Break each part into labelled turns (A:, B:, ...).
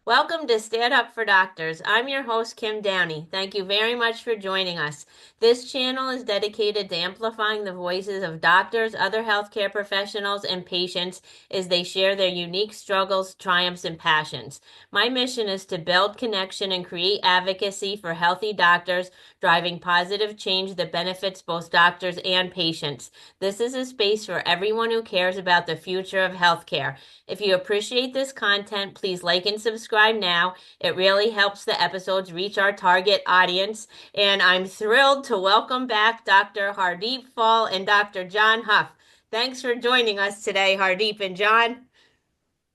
A: Welcome to Stand Up for Doctors. I'm your host, Kim Downey. Thank you very much for joining us. This channel is dedicated to amplifying the voices of doctors, other healthcare professionals, and patients as they share their unique struggles, triumphs, and passions. My mission is to build connection and create advocacy for healthy doctors, driving positive change that benefits both doctors and patients. This is a space for everyone who cares about the future of healthcare. If you appreciate this content, please like and subscribe now. It really helps the episodes reach our target audience. And I'm thrilled to welcome back Dr. Hardeep Phull and Dr. John Huff. Thanks for joining us today, Hardeep and John.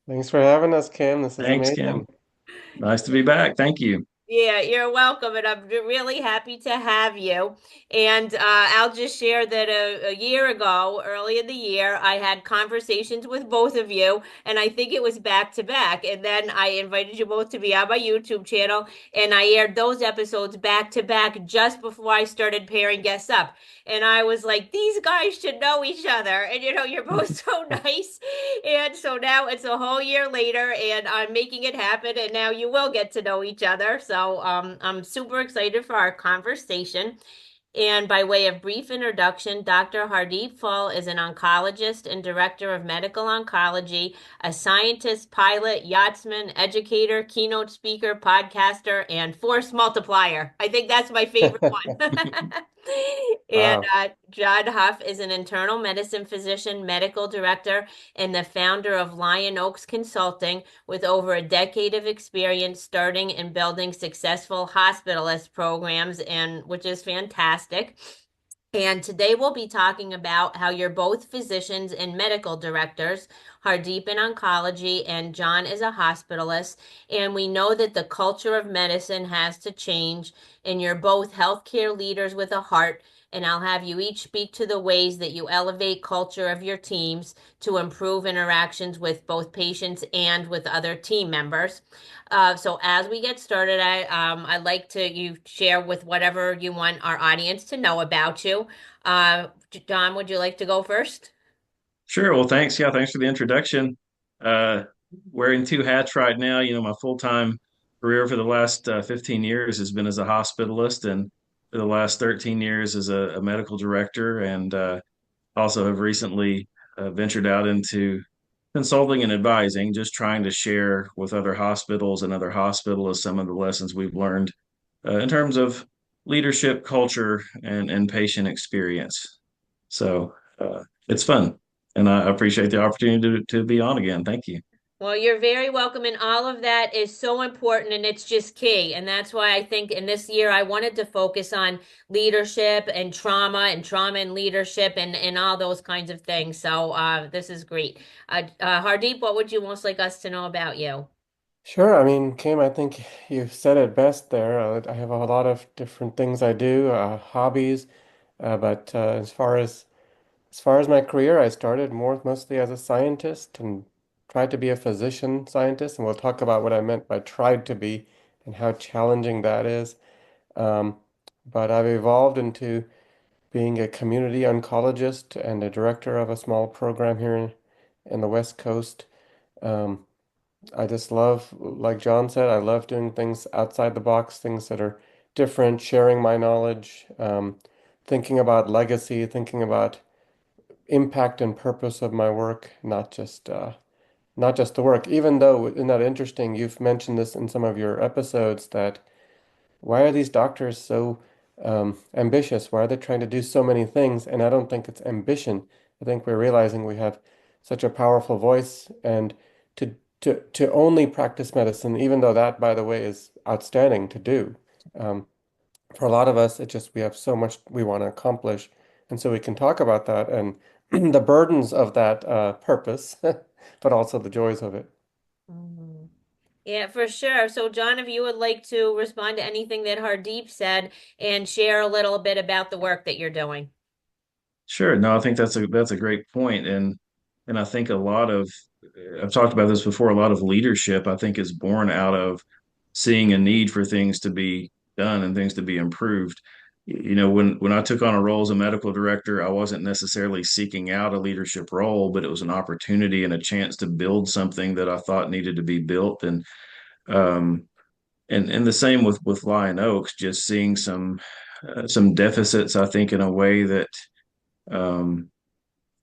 B: Thanks for having us, Kim. This is
C: Thanks, Kim.
B: amazing.
C: Nice to be back. Thank you.
A: Yeah, you're welcome, and I'm really happy to have you. And I'll just share that a year ago, early in the year, I had conversations with both of you, and I think it was back to back. And then I invited you both to be on my YouTube channel, and I aired those episodes back to back just before I started pairing guests up. And I was like, these guys should know each other. And you're both so nice. And so now it's a whole year later, and I'm making it happen. And now you will get to know each other. So I'm super excited for our conversation. And by way of brief introduction, Dr. Hardeep Phull is an oncologist and director of medical oncology, a scientist, pilot, yachtsman, educator, keynote speaker, podcaster, and force multiplier. I think that's my favorite one. And
B: Wow.
A: John Huff is an internal medicine physician, medical director, and the founder of Lion Oaks Consulting, with over a decade of experience starting and building successful hospitalist programs, and which is fantastic. And today we'll be talking about how you're both physicians and medical directors, Hardeep in oncology and John is a hospitalist. And we know that the culture of medicine has to change, and you're both healthcare leaders with a heart. And I'll have you each speak to the ways that you elevate culture of your teams to improve interactions with both patients and with other team members. So as we get started, I'd like to you share with whatever you want our audience to know about you. Uh, John, would you like to go first?
C: Sure. Well, thanks. Yeah, thanks for the introduction. Uh, Wearing two hats right now. My full-time career for the last 15 years has been as a hospitalist, and for the last 13 years as a medical director, and also have recently ventured out into consulting and advising, just trying to share with other hospitals and other hospitalists some of the lessons we've learned in terms of leadership, culture, and patient experience. So it's fun, and I appreciate the opportunity to be on again. Thank you.
A: Well, you're very welcome, and all of that is so important, and it's just key. And that's why I think in this year I wanted to focus on leadership and trauma and leadership and all those kinds of things. So this is great. Hardeep, what would you most like us to know about you?
B: Sure. I mean, Kim, I think you said it best there. I have a lot of different things I do, hobbies, but as far as my career, I started mostly as a scientist and tried to be a physician scientist, and we'll talk about what I meant by tried to be and how challenging that is. Um, but I've evolved into being a community oncologist and a director of a small program here in the West Coast. Um, I just love, like John said, I love doing things outside the box, things that are different, sharing my knowledge, thinking about legacy, thinking about impact and purpose of my work, not just the work. Even though, isn't that interesting? You've mentioned this in some of your episodes that why are these doctors so ambitious? Why are they trying to do so many things? And I don't think it's ambition. I think we're realizing we have such a powerful voice, and to only practice medicine, even though that, by the way, is outstanding to do. Um, for a lot of us, it just we have so much we want to accomplish, and so we can talk about that and the burdens of that purpose, but also the joys of it.
A: Mhm. Yeah, for sure. So, John, if you would like to respond to anything that Hardeep said and share a little bit about the work that you're doing.
C: Sure. No, I think that's a great point, and I think a lot of I've talked about this before. A lot of leadership, I think, is born out of seeing a need for things to be done and things to be improved. When I took on a role as a medical director, I wasn't necessarily seeking out a leadership role, but it was an opportunity and a chance to build something that I thought needed to be built. And Um, and the same with Lion Oaks, just seeing some deficits, I think, in a way that um,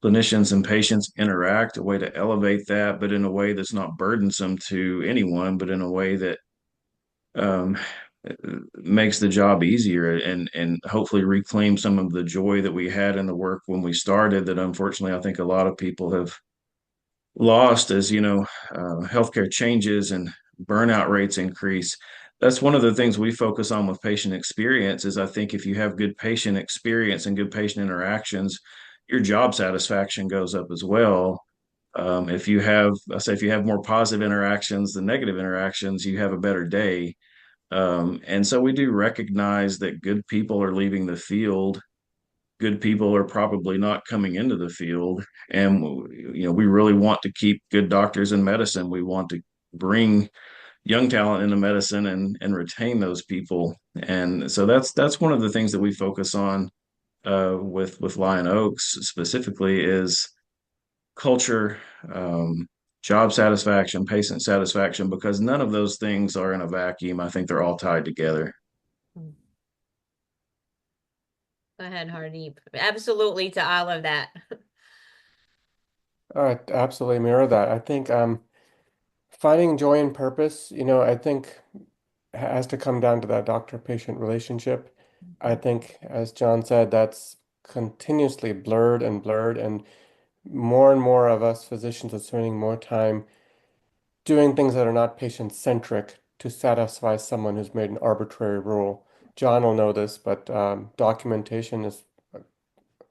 C: clinicians and patients interact, a way to elevate that, but in a way that's not burdensome to anyone, but in a way that um, makes the job easier and hopefully reclaim some of the joy that we had in the work when we started that unfortunately I think a lot of people have lost as healthcare changes and burnout rates increase. That's one of the things we focus on with patient experience is I think if you have good patient experience and good patient interactions, your job satisfaction goes up as well. If you have, I say, if you have more positive interactions than negative interactions, you have a better day. And so we do recognize that good people are leaving the field. Good people are probably not coming into the field. And, we really want to keep good doctors in medicine. We want to bring young talent into medicine and retain those people. And so that's one of the things that we focus on with Lion Oaks specifically is culture, job satisfaction, patient satisfaction, because none of those things are in a vacuum. I think they're all tied together.
A: Go ahead, Hardeep. Absolutely to all of that.
B: I absolutely mirror that. I think finding joy and purpose, I think has to come down to that doctor-patient relationship. I think, as John said, that's continuously blurred and blurred, and more of us physicians are spending more time doing things that are not patient-centric to satisfy someone who's made an arbitrary rule. John will know this, but documentation is a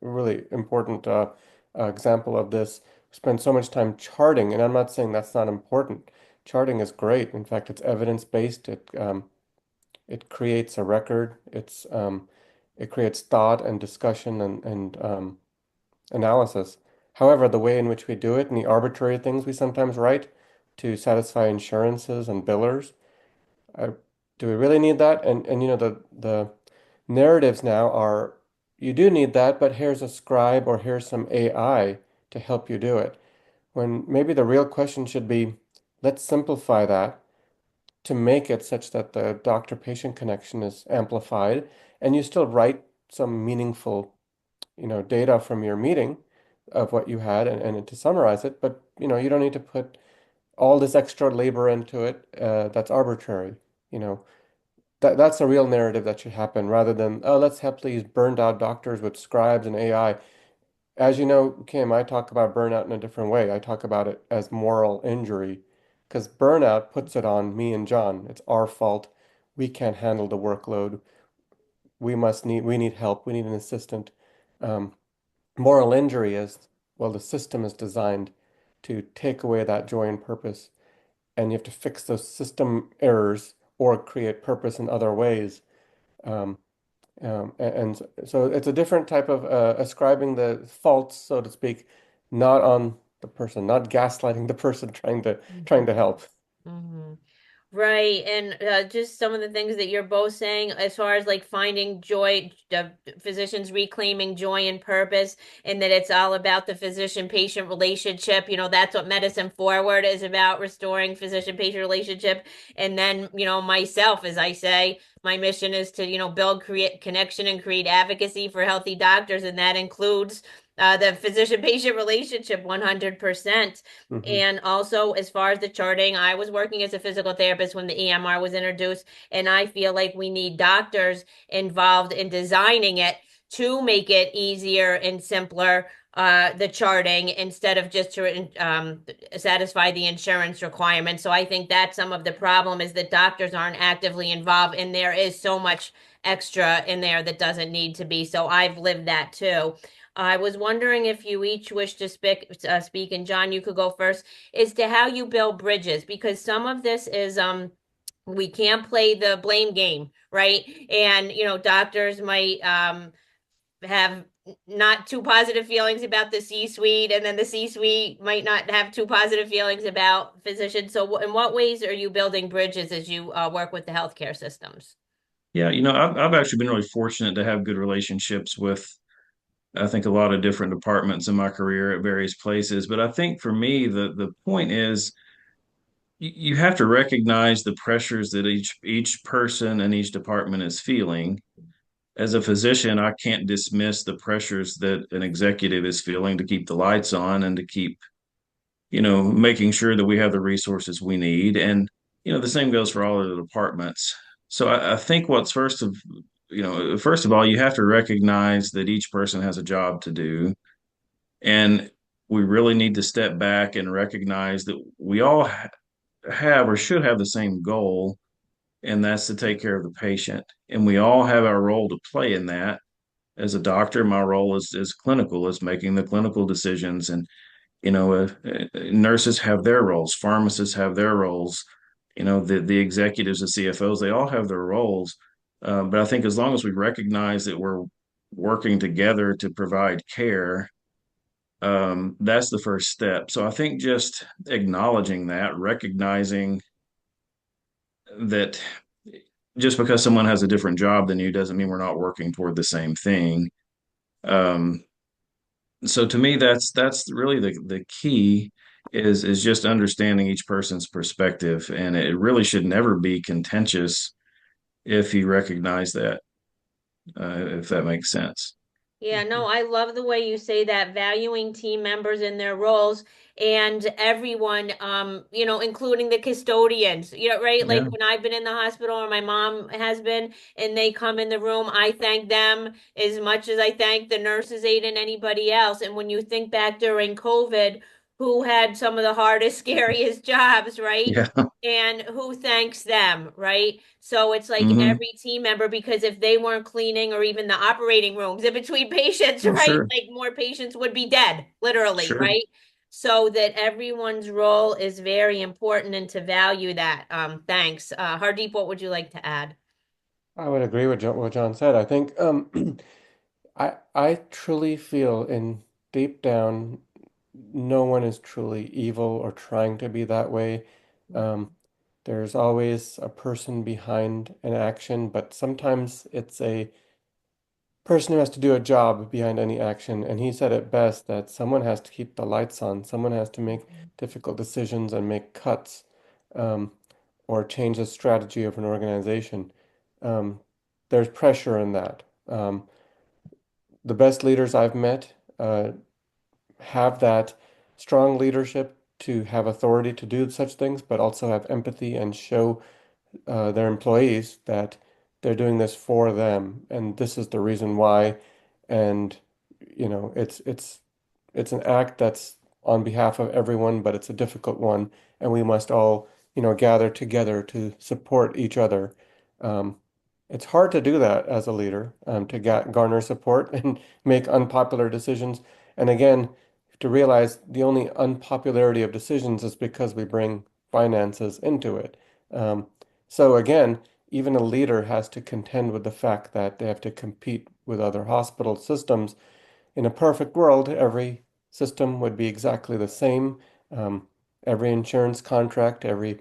B: really important example of this. We spend so much time charting, and I'm not saying that's not important. Charting is great. In fact, it's evidence-based. It creates a record. It creates thought and discussion and analysis. However, the way in which we do it and the arbitrary things we sometimes write to satisfy insurances and billers, I, do we really need that? And the narratives now are you do need that, but here's a scribe or here's some AI to help you do it. When maybe the real question should be, let's simplify that to make it such that the doctor-patient connection is amplified and you still write some meaningful, data from your meeting of what you had and to summarize it, but you don't need to put all this extra labor into it that's arbitrary. You know, that's a real narrative that should happen rather than, oh, let's have these burned out doctors with scribes and AI. As you know, Kim, I talk about burnout in a different way. I talk about it as moral injury because burnout puts it on me and John. It's our fault. We can't handle the workload. We need help. We need an assistant. Um, Moral injury is, well, the system is designed to take away that joy and purpose, and you have to fix those system errors or create purpose in other ways. Um, so it's a different type of ascribing the faults, so to speak, not on the person, not gaslighting the person trying to help.
A: Mm-hmm. Right. And just some of the things that you're both saying, as far as like finding joy, physicians reclaiming joy and purpose, and that it's all about the physician-patient relationship. That's what Medicine Forward is about, restoring physician-patient relationship. And then, myself, as I say, my mission is to, build, create connection and create advocacy for healthy doctors. And that includes the physician-patient relationship 100%.
B: Hmm.
A: And also, as far as the charting, I was working as a physical therapist when the EMR was introduced, and I feel like we need doctors involved in designing it to make it easier and simpler, the charting, instead of just to satisfy the insurance requirements. So I think that some of the problem is that doctors aren't actively involved, and there is so much extra in there that doesn't need to be. So I've lived that too. I was wondering if you each wish to speak, and John, you could go first, as to how you build bridges, because some of this is we can't play the blame game, right? And doctors might have not too positive feelings about the C-suite, and then the C-suite might not have too positive feelings about physicians. So, in what ways are you building bridges as you work with the healthcare systems?
C: Yeah, I've actually been really fortunate to have good relationships with, I think, a lot of different departments in my career at various places. But I think for me, the point is you have to recognize the pressures that each person and each department is feeling. As a physician, I can't dismiss the pressures that an executive is feeling to keep the lights on and to keep, making sure that we have the resources we need. And, the same goes for all of the departments. So I think first of all, you have to recognize that each person has a job to do. And we really need to step back and recognize that we all have or should have the same goal, and that's to take care of the patient. And we all have our role to play in that. As a doctor, my role is clinical, is making the clinical decisions. And, nurses have their roles, pharmacists have their roles, the executives, the CFOs, they all have their roles. But I think as long as we recognize that we're working together to provide care, that's the first step. So I think just acknowledging that, recognizing that just because someone has a different job than you doesn't mean we're not working toward the same thing. Um, so to me, that's really the key is just understanding each person's perspective, and it really should never be contentious if you recognize that, if that makes sense.
A: Yeah, no, I love the way you say that, valuing team members in their roles and everyone, including the custodians, right? Like
C: Yeah,
A: when I've been in the hospital or my mom has been and they come in the room, I thank them as much as I thank the nurses aide and anybody else. And when you think back during COVID, who had some of the hardest, scariest jobs, right?
C: yeah,
A: And who thanks them, right? So it's like
C: hmm,
A: every team member, because if they weren't cleaning or even the operating rooms in between patients,
C: oh,
A: right?
C: sure,
A: Like more patients would be dead, literally,
C: sure.
A: right? So that everyone's role is very important and to value that. Thanks. Hardeep, what would you like to add?
B: I would agree with what John said. I think I truly feel in deep down, no one is truly evil or trying to be that way. Um, there's always a person behind an action, but sometimes it's a person who has to do a job behind any action. And he said it best that someone has to keep the lights on, someone has to make difficult decisions and make cuts, um, or change the strategy of an organization. Um, there's pressure in that. The best leaders I've met have that strong leadership to have authority to do such things, but also have empathy and show their employees that they're doing this for them, and this is the reason why. And it's an act that's on behalf of everyone, but it's a difficult one, and we must all, gather together to support each other. Um, it's hard to do that as a leader, to garner support and make unpopular decisions. And again, to realize the only unpopularity of decisions is because we bring finances into it. Um, so again, even a leader has to contend with the fact that they have to compete with other hospital systems. In a perfect world, every system would be exactly the same. Um, every insurance contract, every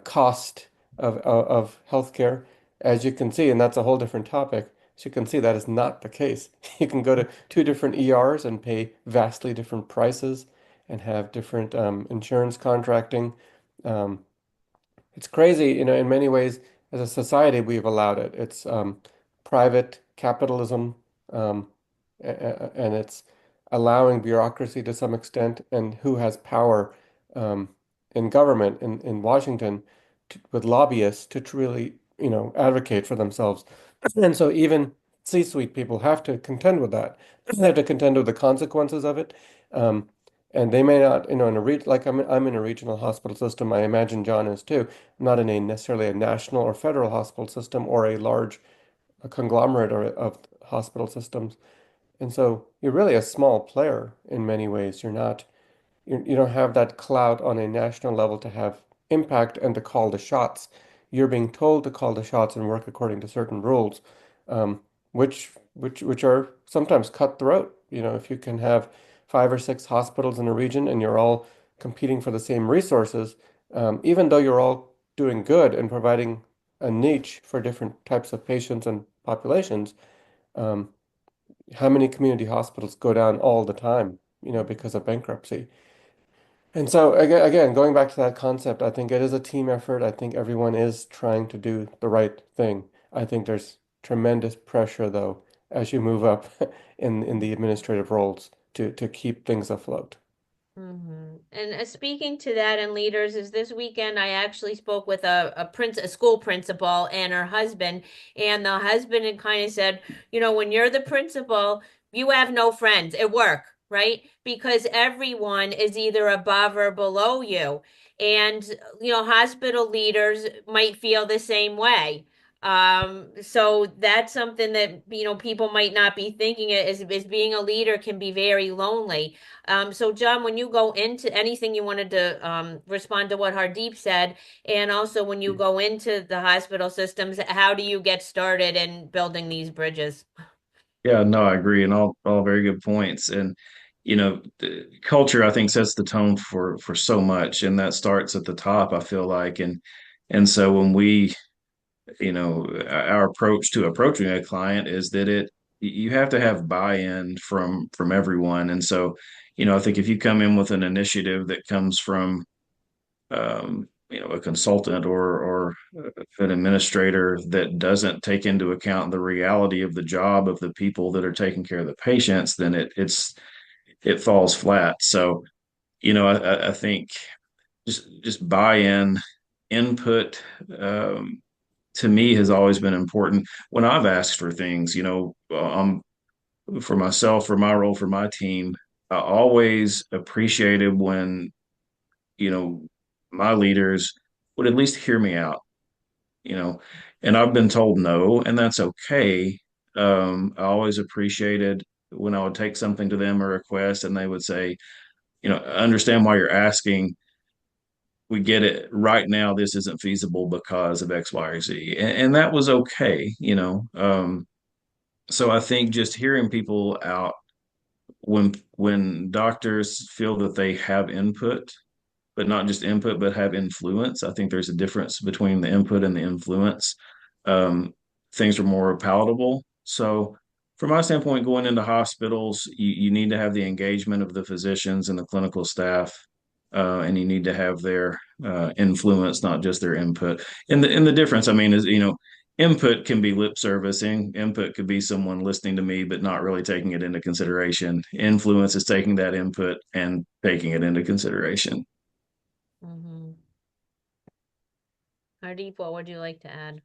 B: cost of healthcare, as you can see, and that's a whole different topic. As you can see, that is not the case. You can go to two different ERs and pay vastly different prices and have different insurance contracting. Um, it's crazy, in many ways, as a society, we've allowed it. It's private capitalism, um, and it's allowing bureaucracy to some extent, and who has power um, in government in Washington with lobbyists to truly, advocate for themselves. And so even C-suite people have to contend with that. They have to contend with the consequences of it. Um, and they may not, in a like I'm in a regional hospital system. I imagine John is too. Not in a necessarily a national or federal hospital system or a large conglomerate of hospital systems. And so you're really a small player in many ways. You don't have that clout on a national level to have impact and to call the shots. You're being told to call the shots and work according to certain rules, which are sometimes cutthroat. If you can have five or six hospitals in a region and you're all competing for the same resources, even though you're all doing good and providing a niche for different types of patients and populations, um, how many community hospitals go down all the time, because of bankruptcy? And so again, going back to that concept, I think it is a team effort. I think everyone is trying to do the right thing. I think there's tremendous pressure though as you move up in the administrative roles to keep things afloat.
A: And speaking to that and leaders, is this weekend I actually spoke with a school principal and her husband, and the husband had kind of said, when you're the principal, you have no friends at work, right? Because everyone is either above or below you. And, hospital leaders might feel the same way. So that's something that, people might not be thinking is being a leader can be very lonely. So John, when you go into anything you wanted to respond to what Hardeep said, and also when you go into the hospital systems, how do you get started in building these bridges?
C: Yeah, no, I agree, and all very good points. And the culture I think sets the tone for so much, and that starts at the top. I feel like, and so when we, our approach to approaching a client is that you have to have buy-in from everyone. And so, I think if you come in with an initiative that comes from a consultant or an administrator that doesn't take into account the reality of the job of the people that are taking care of the patients, then it falls flat. So, I think just buy-in, input, to me has always been important. When I've asked for things, for myself, for my role, for my team, I always appreciated when you know, my leaders would at least hear me out, you know, and I've been told no, and that's okay. I always appreciated when I would take something to them or request, and they would say, I understand why you're asking. We get it right now. This isn't feasible because of X, Y, or Z, and that was okay. So I think just hearing people out when doctors feel that they have input but not just input, but have influence. I think there's a difference between the input and the influence. Um, Things are more palatable. So, from my standpoint, going into hospitals, you need to have the engagement of the physicians and the clinical staff, and you need to have their influence, not just their input. And the difference, I mean, is input can be lip servicing. Input could be someone listening to me but not really taking it into consideration. Influence is taking that input and taking it into consideration.
A: Mm-hmm. Hardeep, what would you like to add?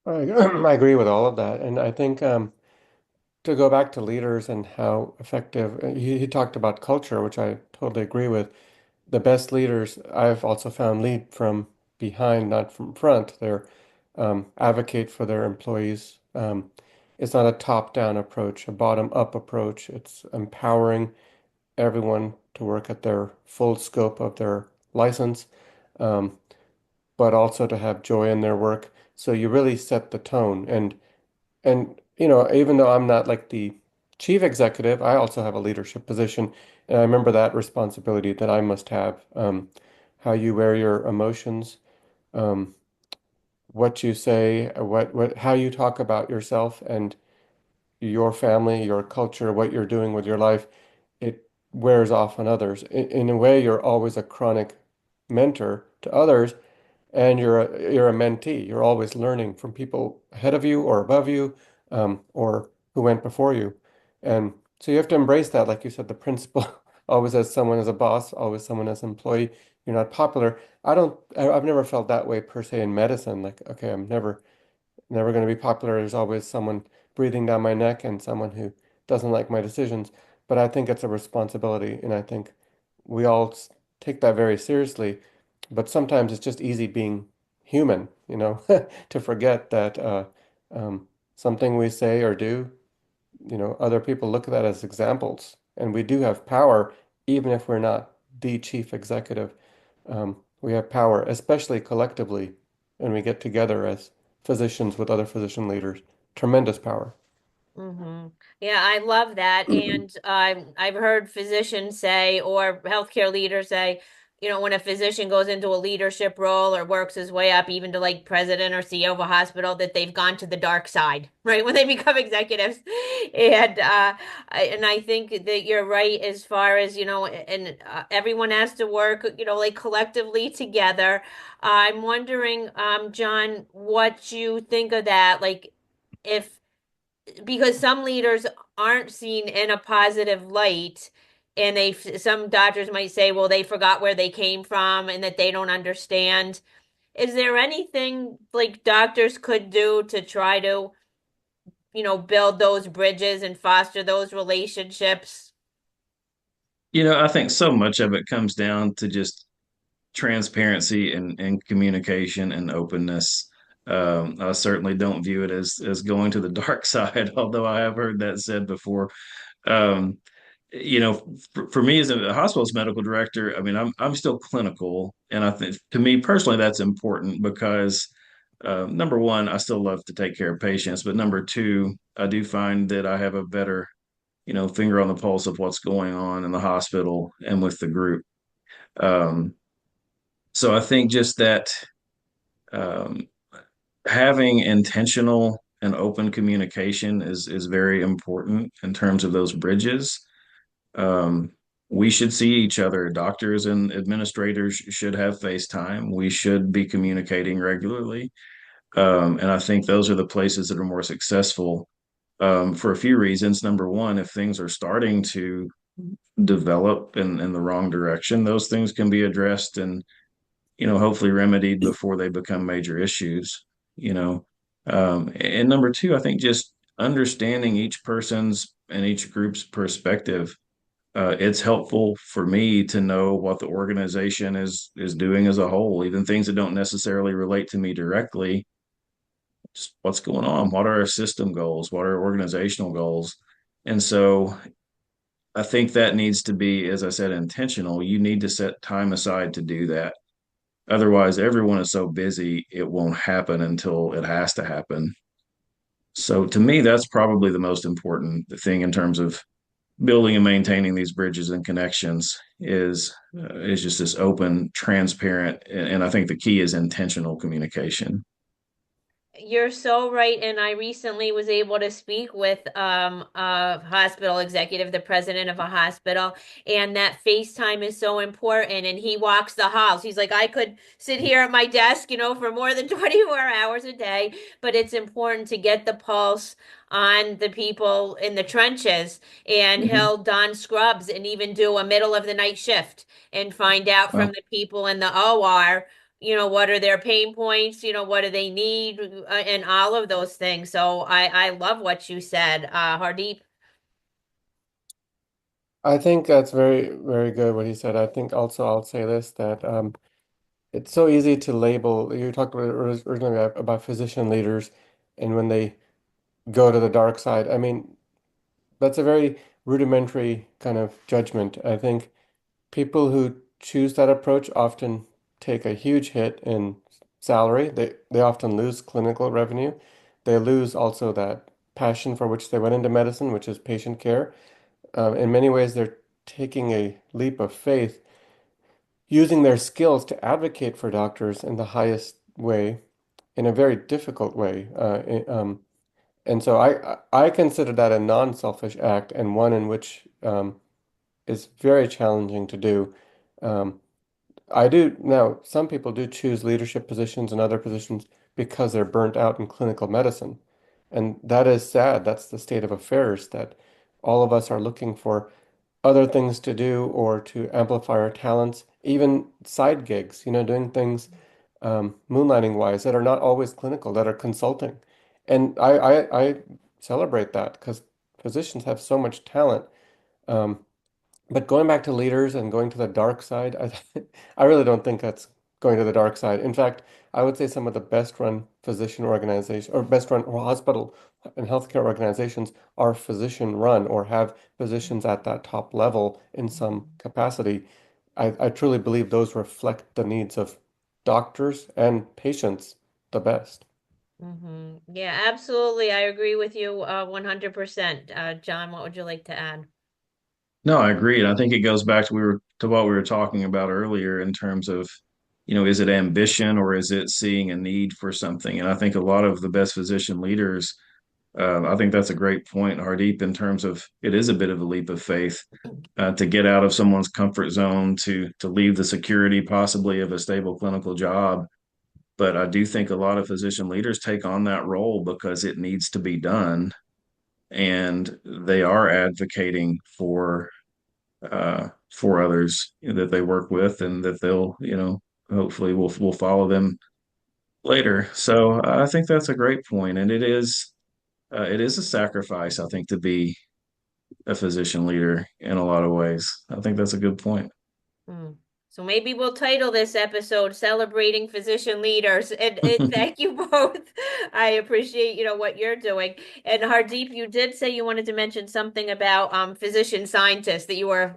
B: I agree with all of that, and I think to go back to leaders and how effective he talked about culture, which I totally agree with. The best leaders I've also found lead from behind, not from front. They're advocate for their employees. It's not a top-down approach, a bottom-up approach. It's empowering everyone to work at their full scope of their license, um, but also to have joy in their work. So you really set the tone. And even though I'm not like the chief executive, I also have a leadership position, and I remember that responsibility that I must have. How you wear your emotions, um, what you say, how you talk about yourself and your family, your culture, what you're doing with your life, it wears off on others. In a way, you're always a chronic mentor to others, and you're a mentee. You're always learning from people ahead of you or above you, or who went before you. And so you have to embrace that, like you said, the principal always has someone as a boss, always someone as an employee. You're not popular. I've never felt that way per se in medicine. Like, okay, I'm never going to be popular. There's always someone breathing down my neck and someone who doesn't like my decisions. But I think it's a responsibility, and I think we all take that very seriously. But sometimes it's just easy being human, to forget that something we say or do, other people look at that as examples, and we do have power, even if we're not the chief executive. We have power, especially collectively, when we get together as physicians with other physician leaders. Tremendous power.
A: Mm-hmm. Yeah, I love that. And I've heard physicians say or healthcare leaders say, when a physician goes into a leadership role or works his way up even to like president or CEO of a hospital, that they've gone to the dark side, right? When they become executives. And I think that you're right as far as, and everyone has to work, like collectively together. I'm wondering, John, what you think of that, like if because some leaders aren't seen in a positive light, and some doctors might say, well, they forgot where they came from and that they don't understand. Is there anything like doctors could do to try to, build those bridges and foster those relationships?
C: I think so much of it comes down to just transparency and communication and openness. I certainly don't view it as going to the dark side, although I have heard that said before. Um, for me as a hospital's medical director, I mean, I'm still clinical, and I think to me personally that's important because number one, I still love to take care of patients, but number two, I do find that I have a better, finger on the pulse of what's going on in the hospital and with the group. Um, so I think just that um, having intentional and open communication is very important in terms of those bridges. Um, we should see each other. Doctors and administrators should have FaceTime. We should be communicating regularly. And I think those are the places that are more successful for a few reasons. Number one, if things are starting to develop in the wrong direction, those things can be addressed and hopefully remedied before they become major issues, you know. And number two, I think just understanding each person's and each group's perspective. It's helpful for me to know what the organization is doing as a whole, even things that don't necessarily relate to me directly. Just what's going on? What are our system goals? What are organizational goals? And so I think that needs to be, as I said, intentional. You need to set time aside to do that. Otherwise, everyone is so busy, it won't happen until it has to happen. So to me, that's probably the most important thing in terms of building and maintaining these bridges and connections is just this open, transparent, and I think the key is intentional communication.
A: You're so right. And I recently was able to speak with a hospital executive, the president of a hospital, and that FaceTime is so important. And he walks the halls. He's like, I could sit here at my desk, for more than 24 hours a day, but it's important to get the pulse on the people in the trenches. And
C: Mhm.
A: he'll don scrubs and even do a middle of the night shift and find out from
C: Well,
A: the people in the OR, what are their pain points, what do they need, and all of those things. So I love what you said, Hardeep.
B: I think that's very, very good what he said. I think also I'll say this that it's so easy to label. You talked originally about physician leaders and when they go to the dark side. I mean, that's a very rudimentary kind of judgment. I think people who choose that approach often take a huge hit in salary. They often lose clinical revenue. They lose also that passion for which they went into medicine, which is patient care. In many ways, they're taking a leap of faith, using their skills to advocate for doctors in the highest way, in a very difficult way. And so I consider that a non-selfish act and one in which is very challenging to do. Um, I do now, some people do choose leadership positions and other positions because they're burnt out in clinical medicine. And that is sad. That's the state of affairs that all of us are looking for other things to do or to amplify our talents, even side gigs, doing things moonlighting wise that are not always clinical, that are consulting. And I celebrate that because physicians have so much talent. Um, but going back to leaders and going to the dark side, I really don't think that's going to the dark side. In fact, I would say some of the best run physician organizations or best run hospital and healthcare organizations are physician run or have physicians at that top level in some capacity. I truly believe those reflect the needs of doctors and patients the best.
A: Yeah, absolutely. I agree with you 100%. John, what would you like to add?
C: No, I agree. And I think it goes back to what we were talking about earlier in terms of, is it ambition or is it seeing a need for something? And I think a lot of the best physician leaders, I think that's a great point, Hardeep, in terms of it is a bit of a leap of faith to get out of someone's comfort zone, to leave the security possibly of a stable clinical job. But I do think a lot of physician leaders take on that role because it needs to be done, and they are advocating for others that they work with, and that they'll, hopefully will follow them later. So I think that's a great point, and it is a sacrifice, I think, to be a physician leader in a lot of ways. I think that's a good point.
A: Hmm. So maybe we'll title this episode Celebrating Physician Leaders. And thank you both. I appreciate, what you're doing. And Hardeep, you did say you wanted to mention something about physician scientists that you were.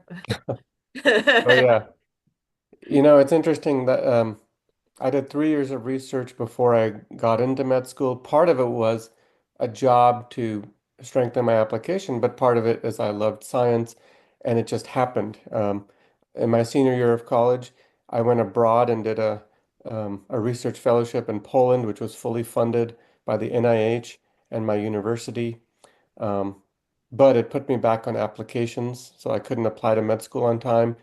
B: Oh yeah. It's interesting that I did 3 years of research before I got into med school. Part of it was a job to strengthen my application, but part of it is I loved science, and it just happened. In my senior year of college, I went abroad and did a research fellowship in Poland, which was fully funded by the NIH and my university. Um, but it put me back on applications, so I couldn't apply to med school on time.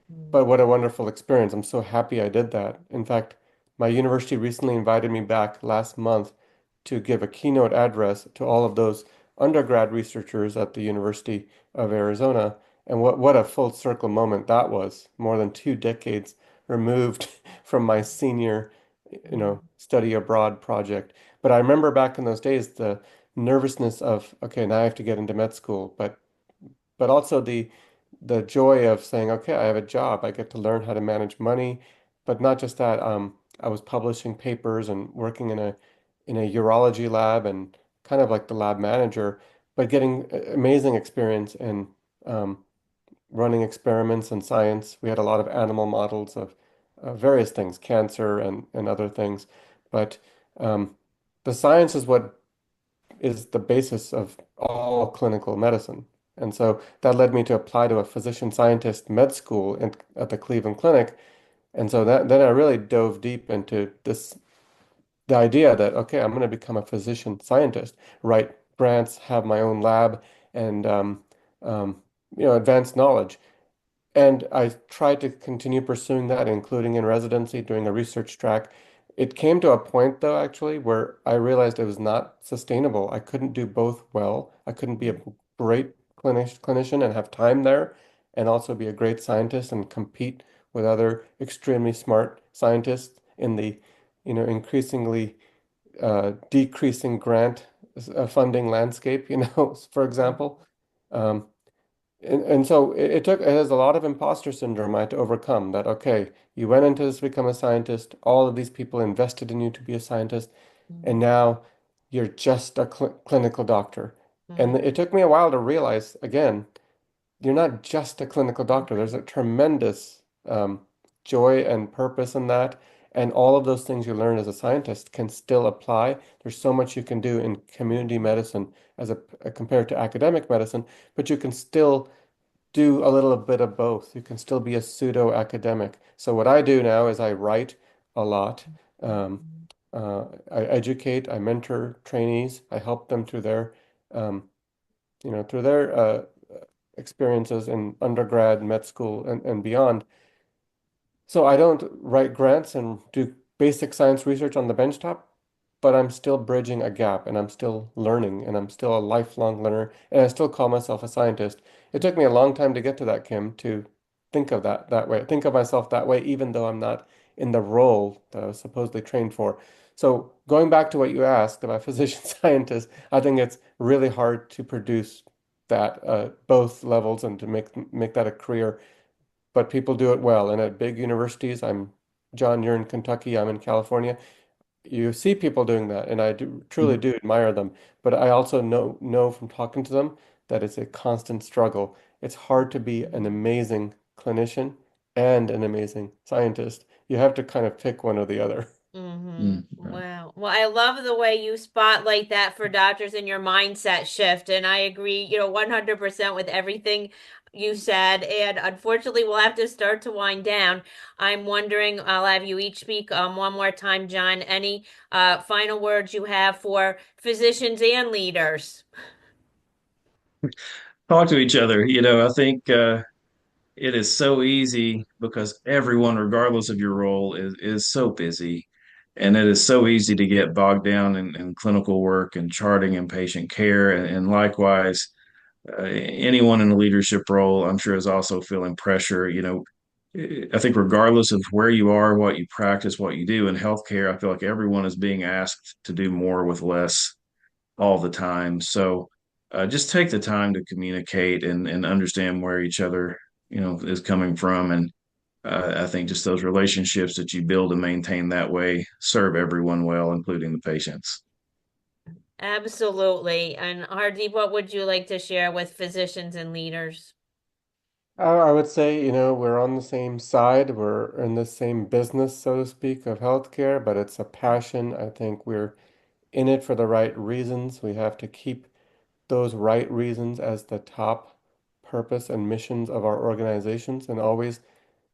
B: But what a wonderful experience. I'm so happy I did that. In fact, my university recently invited me back last month to give a keynote address to all of those undergrad researchers at the University of Arizona. And what a full circle moment that was, more than 2 decades removed from my senior, study abroad project. But I remember back in those days the nervousness of, okay, now I have to get into med school, but also the joy of saying, okay, I have a job. I get to learn how to manage money, but not just that. I was publishing papers and working in a urology lab and kind of like the lab manager, but getting amazing experience in um, running experiments in science. We had a lot of animal models of various things, cancer and other things, but um, the science is what is the basis of all clinical medicine. And so that led me to apply to a physician scientist med school at the Cleveland Clinic. And so then I really dove deep into the idea that, okay, I'm going to become a physician scientist, write grants, have my own lab, and um, advance knowledge. And I tried to continue pursuing that, including in residency, doing a research track. It came to a point, though, actually, where I realized it was not sustainable. I couldn't do both well. I couldn't be a great clinician and have time there, and also be a great scientist and compete with other extremely smart scientists in the, increasingly decreasing grant funding landscape, for example. Um, and so it has a lot of imposter syndrome I had to overcome that, okay, you went into this to become a scientist, all of these people invested in you to be a scientist, and
A: Mhm,
B: now you're just a clinical doctor. And
A: mhm,
B: it took me a while to realize, again, you're not just a clinical doctor. There's a tremendous joy and purpose in that. And all of those things you learn as a scientist can still apply. There's so much you can do in community medicine compared to academic medicine, but you can still do a little bit of both. You can still be a pseudo academic. So what I do now is I write a lot. Um,
A: mhm,
B: I educate, I mentor trainees, I help them um, through their experiences in undergrad, med school, and beyond. So I don't write grants and do basic science research on the benchtop, but I'm still bridging a gap and I'm still learning and I'm still a lifelong learner and I still call myself a scientist. It took me a long time to get to that, Kim, to think of that way, think of myself that way, even though I'm not in the role that I was supposedly trained for. So going back to what you asked about physician scientists, I think it's really hard to produce that both levels and to make that a career, but people do it well. And at big universities, John, you're in Kentucky, I'm in California. You see people doing that, and I truly
C: Mhm.
B: do admire them. But I also know from talking to them that it's a constant struggle. It's hard to be an amazing clinician and an amazing scientist. You have to kind of pick one or the other.
A: mhm.
C: Right.
A: Wow. Well, I love the way you spotlight that for doctors and your mindset shift. And I agree, 100% with everything you said, and unfortunately, we'll have to start to wind down. I'm wondering, I'll have you each speak one more time, John. Any final words you have for physicians and leaders?
C: Talk to each other. I think it is so easy because everyone, regardless of your role, is so busy. And it is so easy to get bogged down in clinical work and charting and patient care. And likewise, anyone in a leadership role, I'm sure, is also feeling pressure. I think regardless of where you are, what you practice, what you do in healthcare, I feel like everyone is being asked to do more with less all the time. So just take the time to communicate and understand where each other, is coming from. And I think just those relationships that you build and maintain that way serve everyone well, including the patients.
A: Absolutely. And Hardeep, what would you like to share with physicians and leaders?
B: I would say, we're on the same side. We're in the same business, so to speak, of healthcare, but it's a passion. I think we're in it for the right reasons. We have to keep those right reasons as the top purpose and missions of our organizations and always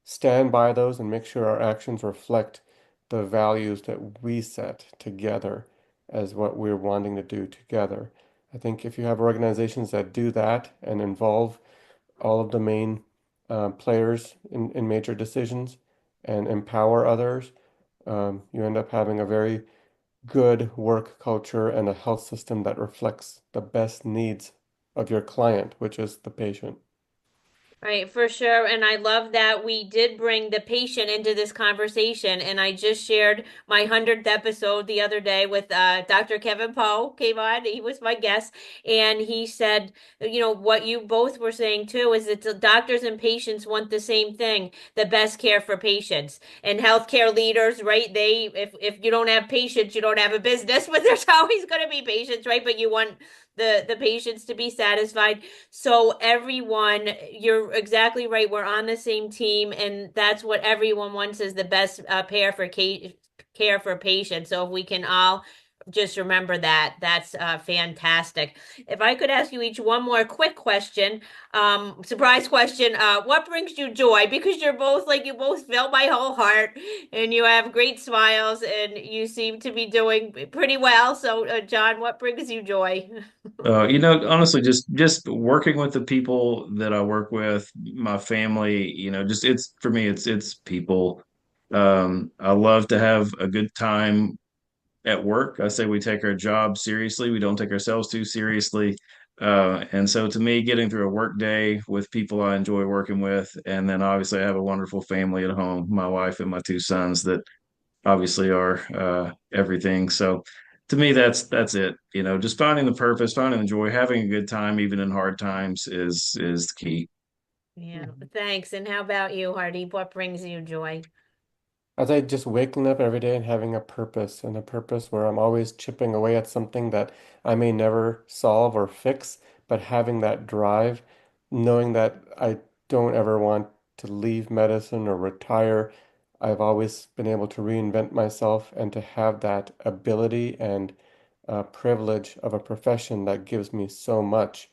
B: stand by those and make sure our actions reflect the values that we set together as what we're wanting to do together. I think if you have organizations that do that and involve all of the main players in major decisions and empower others, you end up having a very good work culture and a health system that reflects the best needs of your client, which is the patient.
A: Right, for sure. And I love that we did bring the patient into this conversation. And I just shared my 100th episode the other day with Dr. Kevin Poe came on. He was my guest. And he said, what you both were saying too is that the doctors and patients want the same thing, the best care for patients. And healthcare leaders, right? If you don't have patients, you don't have a business, but there's always going to be patients, right? But you want the patients to be satisfied. So everyone, you're exactly right. We're on the same team, and that's what everyone wants is the best care for patients. So if we can all just remember that, that's fantastic. If I could ask you each one more quick question, surprise question, what brings you joy? Because you're both like you both fill my whole heart, and you have great smiles, and you seem to be doing pretty well. So, John, what brings you joy?
C: Honestly, just working with the people that I work with, my family, just it's for me, it's people. I love to have a good time at work. I say we take our job seriously. We don't take ourselves too seriously. And so to me, getting through a work day with people I enjoy working with, and then obviously I have a wonderful family at home, my wife and my two sons that obviously are everything. So to me, that's it. Just finding the purpose, finding the joy, having a good time, even in hard times, is the key.
A: Yeah, thanks. And how about you, Hardy? What brings you joy?
B: As I just waking up every day and having a purpose and a purpose where I'm always chipping away at something that I may never solve or fix, but having that drive, knowing that I don't ever want to leave medicine or retire. I've always been able to reinvent myself and to have that ability and privilege of a profession that gives me so much.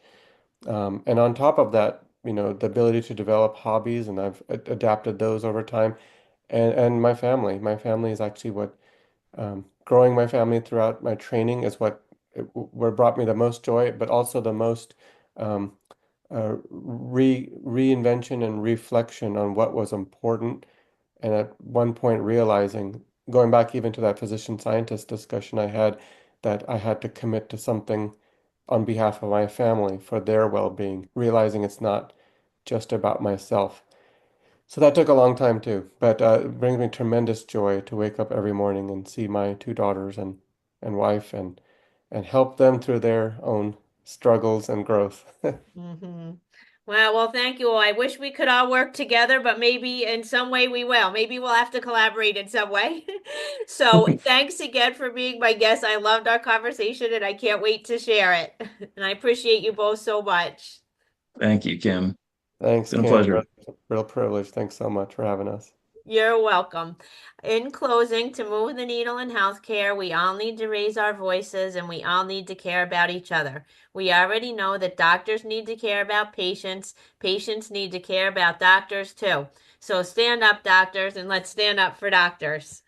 B: And on top of that, the ability to develop hobbies, and I've adapted those over time. And my family is actually what growing my family throughout my training is what brought me the most joy, but also the most um, reinvention and reflection on what was important. And at one point realizing, going back even to that physician scientist discussion I had, that I had to commit to something on behalf of my family for their well-being, realizing it's not just about myself. So that took a long time too, but it brings me tremendous joy to wake up every morning and see my two daughters and wife and help them through their own struggles and growth.
A: Hmm. Well, thank you all. I wish we could all work together, but maybe in some way we will. Maybe we'll have to collaborate in some way. So thanks again for being my guest. I loved our conversation and I can't wait to share it. And I appreciate you both so much.
C: Thank you, Kim.
B: Thanks,
C: Been a
B: Kim.
C: pleasure.
B: Real privilege. Thanks so much for having us.
A: You're welcome. In closing, to move the needle in healthcare, we all need to raise our voices and we all need to care about each other. We already know that doctors need to care about patients, patients need to care about doctors too. So stand up, doctors, and let's stand up for doctors.